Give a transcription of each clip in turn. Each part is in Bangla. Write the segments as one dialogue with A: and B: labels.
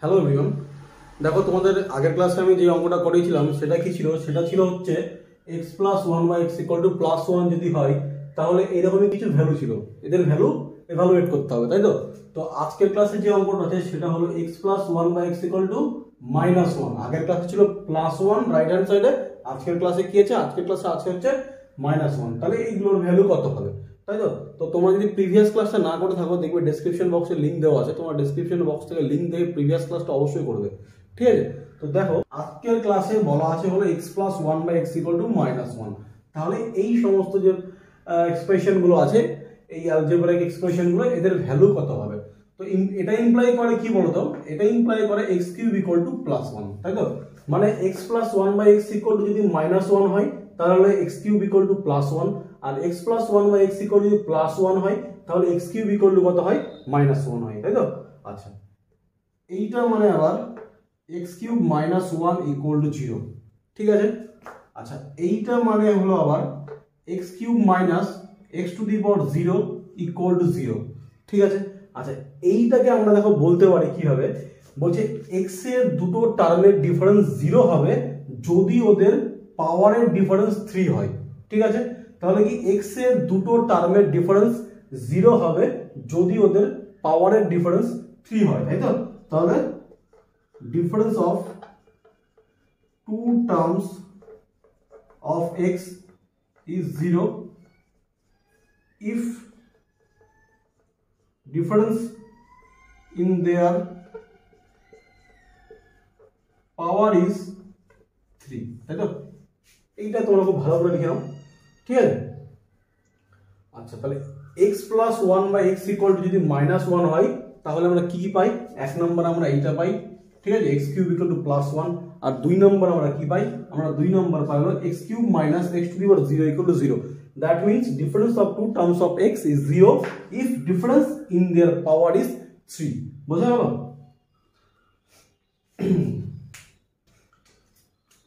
A: হ্যালো এভরিওয়ান, দেখো তোমাদের আগের ক্লাসে আমি যে অঙ্কটা করেছিলাম সেটা কি ছিল? সেটা ছিল হচ্ছে x plus one by x equal to plus one যদি হয় তাহলে এইরকমই কিছু ভ্যালু ছিল, এদের ভ্যালু এভালুয়েট করতে হবে, তাই তো? তো আজকের ক্লাসে যে অঙ্কটা আছে সেটা হলো x plus one by x equal to minus one. আগের ক্লাসে ছিল প্লাস ওয়ান রাইট হ্যান্ড সাইডে, আজকের ক্লাসে কি আছে? আজকের ক্লাসে আছে হচ্ছে মাইনাস ওয়ান। তাহলে এইগুলোর ভ্যালু কত হবে, তাই তো? তো তোমরা যদি প্রিভিয়াস ক্লাসটা না করে থাকো, দেখবে ডেসক্রিপশন বক্সে লিংক দেওয়া আছে, তোমার ডেসক্রিপশন বক্স থেকে লিংক দেখে প্রিভিয়াস ক্লাসটা অবশ্যই করবে, ঠিক আছে? তো দেখো আজকের ক্লাসে বলা আছে হলো x plus one by x equal to minus one. তাহলে এই সমস্ত যে এক্সপ্রেশন গুলো আছে, এই অ্যালজেব্রাইক এক্সপ্রেশন গুলো, এদের ভ্যালু কত হবে? তো এটা ইমপ্লাই করে কি বলতো? এটা ইমপ্লাই করে x cube equal to plus one, তাই তো? মানে x plus one by x equal to যদি মাইনাস ওয়ান হয় তাহলে x cube equal to plus one, আর x plus one by x equal যদি প্লাস ওয়ান হয় তাহলে x কিউব ইকুয়াল টু কত হয়? মাইনাস ওয়ান হয়, তাই তো? আচ্ছা, এইটা মানে আবার x cube minus one equal to zero, ঠিক আছে? আচ্ছা, এইটা মানে হলো আবার x cube minus x to the power zero equal to zero, ঠিক আছে? আচ্ছা, এইটাকে আমরা দেখো বলতে পারি কিভাবে? বলছে x এর দুটো টার্মের ডিফারেন্স জিরো হবে যদি ওদের পাওয়ারের ডিফারেন্স 3 হয়, ঠিক আছে? তাহলে কি x এর দুটো টার্মের ডিফারেন্স জিরো হবে যদি ওদের পাওয়ারের ডিফারেন্স 3 হয়, তাই তো? তাহলে difference of two terms of x is zero if difference in their power is 3, তাই তো? এইটা তোমরা খুব ভালো করে লিখে নাও, ঠিক আছে? আচ্ছা, তাহলে x plus one by x equal to যদি মাইনাস ওয়ান হয় তাহলে আমরা কি পাই? এক নম্বর আমরা এইটা পাই, ঠিক আছে? x cube equal to plus one. আর দুই নম্বর আমরা কি পাই? আমরা দুই নম্বর পাই হলো x cube minus x to the power zero equal to zero. That means difference of two terms of x is zero if difference in their power is 3। বোঝা গেল?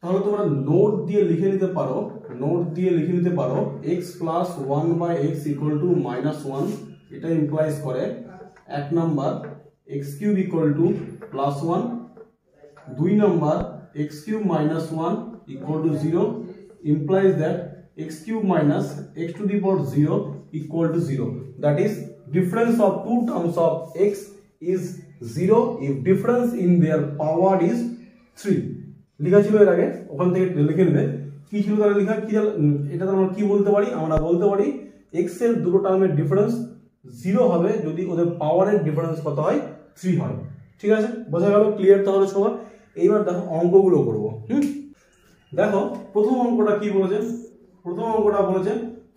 A: তাহলে তোমরা নোট দিয়ে লিখে নিতে পারো, x plus one by x equal to minus one. এটা ইমপ্লাইজ করে এক number x cube equal to plus one, দুই number x cube minus one equal to zero implies that x cube minus x to the power 0 equal to 0. That is, difference of two terms of x is 0 if difference in their power is 3. লিখা ছিল এর আগে, ওখান থেকে লিখে নেবে কি ছিল তাহলে লেখা কি? এটা আমরা কি বলতে পারি? আমরা বলতে পারি x এর দুটো টার্মের ডিফারেন্স 0 হবে যদি ওদের পাওয়ারের ডিফারেন্স কত হয়? 3 হয়, ঠিক আছে? বোঝা গেল? ক্লিয়ার তাহলে সবার? এইবার দেখো অঙ্কগুলো করবো। দেখো প্রথম অঙ্কটা কি বলেছে? প্রথম অঙ্কটা বলেছে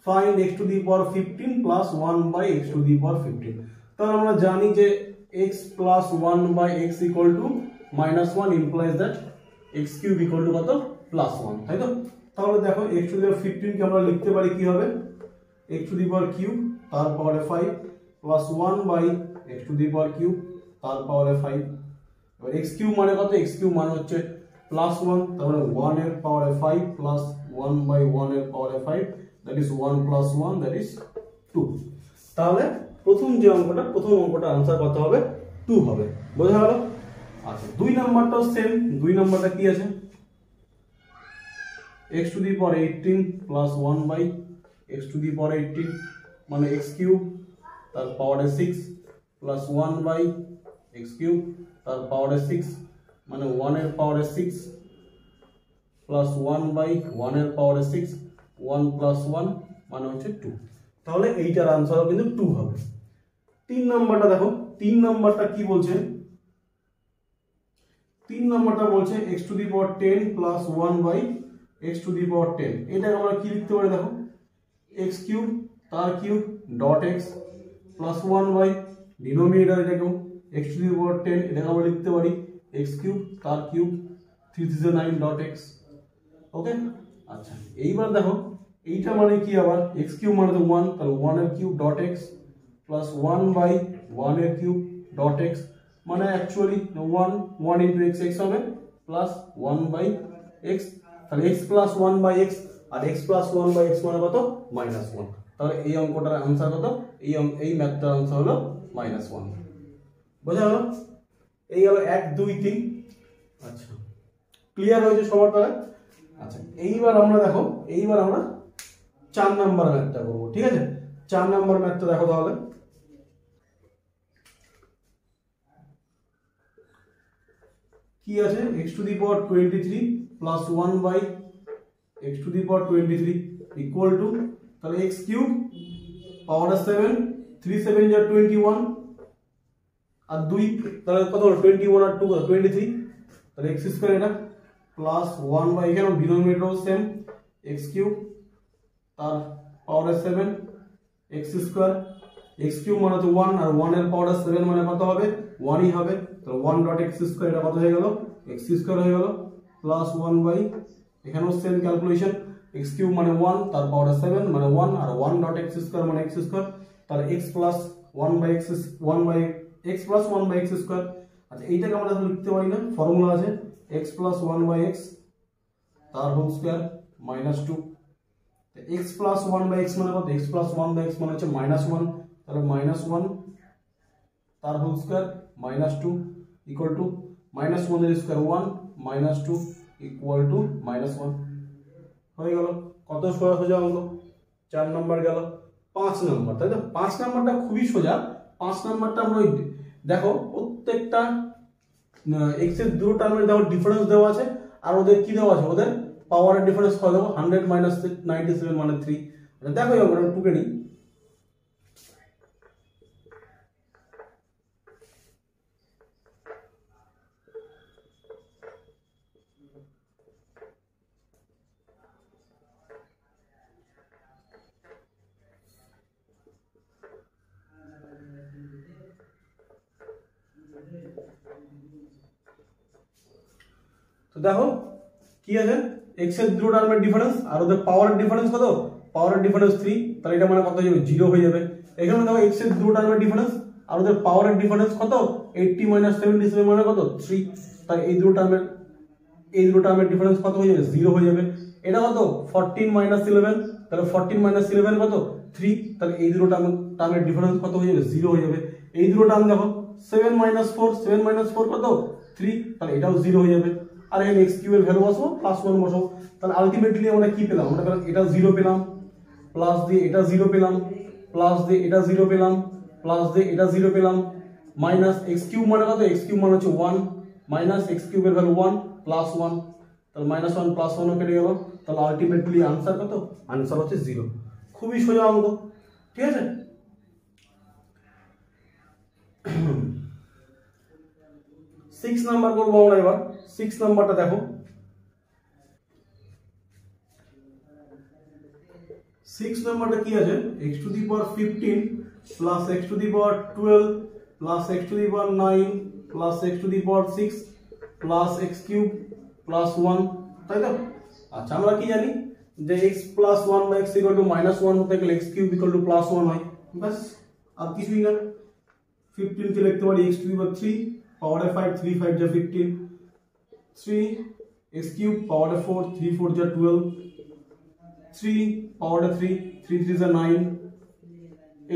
A: find x to the power 15 plus 1 by x to the power 15। তাহলে আমরা জানি যে x plus 1 by x equal to minus 1 implies that x cube equal to কত? প্লাস 1, তাই তো? তাহলে দেখো x টু দি পাওয়ার 15 কে আমরা লিখতে পারি কি হবে? x to the power cube তার পাওয়ারে 5 plus 1 by x to the power cube তার পাওয়ারে 5। এবার x কিউব মানে কত? x কিউব মানে হচ্ছে প্লাস 1, তাহলে 1 এর পাওয়ারে 5 প্লাস 1 বাই 1 এর পাওয়ারে 5, that is 1 plus 1, that is 2। তাহলে প্রথম অঙ্কটা आंसर কত হবে? 2 হবে। বোঝা গেল? আচ্ছা, দুই নাম্বারটাও সেম। দুই নাম্বারটা কি আছে? x to the power 18 plus 1 by x to the power 18 মানে x কিউব তার পাওয়ারে 6 প্লাস 1 বাই x কিউব তার পাওয়ারে 6 মানে 1 এর পাওয়ারে 6 প্লাস 1 বাই 1 এর পাওয়ারে 6, 1 প্লাস 1 মানে হচ্ছে 2। তাহলে এইটার আনসারও কিন্তু 2 হবে। তিন নাম্বারটা দেখো, তিন নাম্বারটা কি বলছে? তিন নাম্বারটা বলছে x to the power 10 plus 1 by x to the power 10। এটাকে আমরা কি লিখতে পারি? দেখো x কিউব তার cube dot x plus 1 by denominator এটাকেও x টু দি পাওয়ার 10, এটাকে আমরা লিখতে পারি x কিউব তার কিউব 3 3 9 ডট x। ওকে, আচ্ছা এইবার দেখো এইটা মানে কি? আবার x কিউব মানে তো 1, তাহলে 1 এর cube dot x plus 1 by 1 এর কিউব ডট x মানে অ্যাকচুয়ালি 1 ইনটু x x হবে প্লাস 1 বাই x, তাহলে x প্লাস 1 বাই x আর x প্লাস 1 বাই x মানে কত? মাইনাস 1। তাহলে এই অঙ্কটার आंसर কত? এই ম্যাথটার आंसर হলো -1। বোঝা গেল? এই গেল 1 2 3। আচ্ছা ক্লিয়ার হয়েছে সবার তাহলে? আচ্ছা এইবার আমরা দেখো, এইবার আমরা 4 নাম্বার ম্যাথটা করব, ঠিক আছে? 4 নাম্বার ম্যাথটা দেখো তাহলে। কি আছে? x to the power 23 plus 1 by x to the power 23 equal to, তাহলে x কিউব পাওয়ার 7 3 7 যা 21 আর 2, তাহলে কত হলো 21 আর 2 23, তাহলে x স্কয়ার এটা প্লাস 1 বাই, এখানে ডিনোমিনেটর সেম x কিউব তার power 7 x square, x cube মানে তো 1 আর 1 এর পাওয়ার 7 মানে কত হবে? 1 ই হবে, তাহলে 1 ডট x স্কয়ার এটা কত হয়ে গেল? x স্কয়ার হয়ে গেল প্লাস 1 বাই, এখানেও সেম ক্যালকুলেশন, x কিউব মানে 1 তার পাওয়ার 7 মানে 1 আর 1 ডট x স্কয়ার মানে x স্কয়ার, তাহলে x plus 1 by x 1 by x plus 1 by x square. আচ্ছা এইটাকে আমরা লিখতে পারি না, ফর্মুলা আছে x প্লাস 1 বাই x তার whole square minus 2, x plus 1 by x মানে কত? x প্লাস 1 বাই x মানে হচ্ছে মাইনাস 1, তাহলে মাইনাস 1 তার whole square minus 2 equal to minus 1 এর square 1 minus 2 equal to minus 1 হয়ে গেল। কত সোজা অঙ্ক? 4 নাম্বার গেল। 5 নাম্বার, তাই তো? 5 নাম্বারটা খুবই সোজা। 5 নাম্বারটা আমরা দেখো প্রত্যেকটা x এর দুটো টার্মের দেখো ডিফারেন্স দেওয়া আছে, আর ওদের কি দেওয়া আছে? ওদের পাওয়ারের ডিফারেন্স কত দেবো? 100 মাইনাস 97 মানে 3। দেখো আমরা টুকে নিই। তো দেখো কি আছে? x এর দুটো টার্মের ডিফারেন্স আর ওদের পাওয়ারের ডিফারেন্স কত? পাওয়ারের ডিফারেন্স 3, তাহলে এটা মানে কত হয়ে যাবে? 0 হয়ে যাবে। এখানে দেখো x এর দুটো টার্মের ডিফারেন্স আর ওদের পাওয়ারের ডিফারেন্স কত? 80 মাইনাস 77 মানে কত? 3, তাহলে এই দুটো টার্মের ডিফারেন্স কত হয়ে যাবে? 0 হয়ে যাবে। এটা কত? 14 মাইনাস 11, তাহলে 14 মাইনাস 11 কত? 3, তাহলে এই দুটো টার্মের ডিফারেন্স কত হয়ে যাবে? 0 হয়ে যাবে। এই দুটো টার্ম দেখো 7 মাইনাস 4 কত? 3, তাহলে এটাও 0 হয়ে যাবে। আর এখানে x কিউব এর ভ্যালু বসাবো, প্লাস 1 বসাবো, তাহলে আলটিমেটলি আমরা কি পেলাম? আমরা পেলাম এটা 0 পেলাম, প্লাস দিয়ে এটা 0 পেলাম, প্লাস দিয়ে এটা 0 পেলাম, প্লাস দিয়ে এটা 0 পেলাম, মাইনাস x কিউব মানে কত? x কিউব মানে হচ্ছে 1 মাইনাস x কিউব এর ভ্যালু 1 প্লাস 1, তাহলে মাইনাস 1 প্লাস 1 কেটে গেল, তাহলে আলটিমেটলি आंसर কত? आंसर হচ্ছে 0। খুবই সোজা অঙ্ক, ঠিক আছে? সিক্স নাম্বার করবো আমরা এবার। 6 নাম্বারটা দেখো। 6 নাম্বারটা কি আছে? x to the power 15 plus x to the power 12 plus x to the power 9 plus x to the power 6 plus x cube plus 1, তাই তো? আচ্ছা আমরা কি জানি যে x plus 1 by x equal to minus 1 হতে গেলে x cube equal to plus 1 হয়, বাস আর কিছুই না। 15 কে লিখতে পারি x টু দি পাওয়ার 3 পাওয়ারে 5 3 5 যা 15, 3 x কিউব পাওয়ারে 4 3 4 যা 12, 3 পাওয়ারে 3 3 3 যা 9,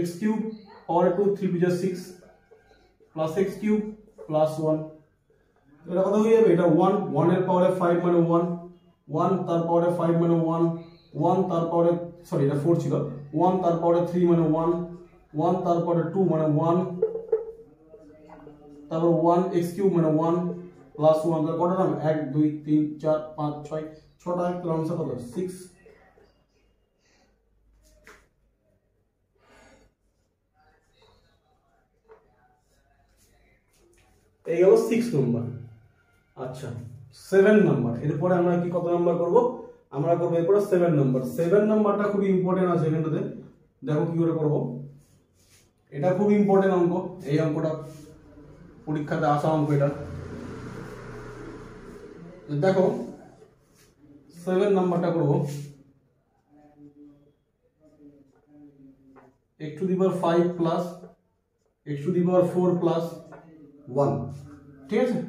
A: x কিউব পাওয়ারে 2 3 2 যা 6 প্লাস x কিউব প্লাস 1, এটা কত হয়ে যাবে? এটা 1 1 এর পাওয়ারে 5 মানে 1 1 তার পাওয়ারে 5 মানে 1 1 তার পাওয়ারে, সরি এটা 4 ছিল, 1 তার পাওয়ারে 3 মানে 1 1 তার পাওয়ারে 2 মানে 1, তারপর 1 x কিউব মানে 1 প্লাস 1, তার কত নাম? 1 2 3 4 5 6 6টা আনসার কত? 6। এই গেল 6 নাম্বার। আচ্ছা 7 নাম্বার, এরপরে আমরা কি কত নাম্বার করব? আমরা করব এরপরে 7 নাম্বার। 7 নাম্বারটা খুব ইম্পর্টেন্ট আছে এখানটাতে, দেখো কি করে করব। এটা খুব ইম্পর্টেন্ট অঙ্ক, এই অঙ্কটা পরীক্ষাতে আসা অঙ্ক এটা। দেখো 7 নাম্বারটা করব x to the power 5 plus x to the power 4 plus 1, ঠিক আছে?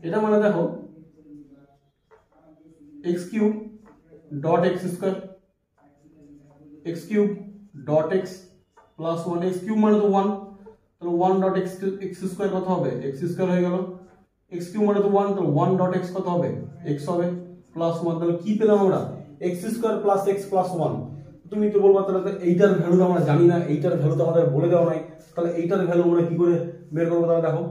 A: এটা মানে দেখো x cube dot x square x cube dot x plus 1, x cube মানে তো 1, তাহলে 1 ডট এক্স স্কোয়ার কত হবে এক্স স্কোয়ার হয়ে গেল, এক্স কিউব মানে তো 1, তাহলে 1 ডট এক্স কত হবে এক্স হবে প্লাস 1। তাহলে কি পেলাম আমরা x square plus x plus 1। তুমি তো বলবা তাহলে এইটার ভ্যালু তো আমরা জানি না, এইটার ভ্যালু তো আমাদের বলে দেওয়া নাই, তাহলে এইটার ভ্যালু আমরা কি করে বের করবো? তাহলে দেখো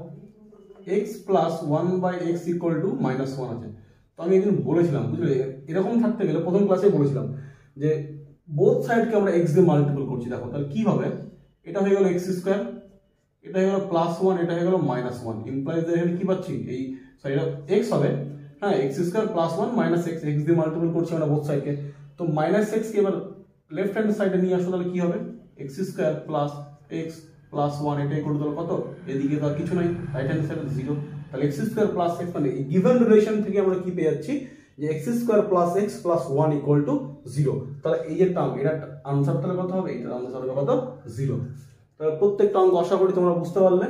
A: x plus 1/x equal to -1 আছে। তো আমি একদিন বলেছিলাম বুঝলে, এরকম থাকতে গেলে প্রথম ক্লাসে বলেছিলাম যে বোথ সাইডকে আমরা এক্স দিয়ে মাল্টিপল করছি। দেখো তাহলে কি হবে, এটা হয়ে গেল এক্স স্কোয়ার, এটা হয়ে গেল +1, এটা হয়ে গেল -1, ইমপ্লাইজ এখানে কি পাচ্ছি এই সরি এটা এক্স হবে, হ্যাঁ এক্স স্কোয়ার +1 - এক্স, এক্স দিয়ে মাল্টিপল করছি আমরা বোথ সাইডকে। তো -x কে এবার লেফট হ্যান্ড সাইডে নিয়ে আসো, তাহলে কি হবে x square plus x plus 1, এটা ইকুয়াল টু কত, এদিকে তো আর কিছু নাই, রাইট হ্যান্ড সাইডে 0। তাহলে এক্স স্কোয়ার প্লাস এক্স মানে এই গিভেন রিলেশন থেকে আমরা কি পেয়ে যাচ্ছি যে x square plus x plus 1 equal to 0। তাহলে এই যে টার্ম এটার আনসার তাহলে কত হবে, এটার আনসার হবে কত 0। তাহলে প্রত্যেকটা অঙ্ক আশা করি তোমরা বুঝতে পারলে।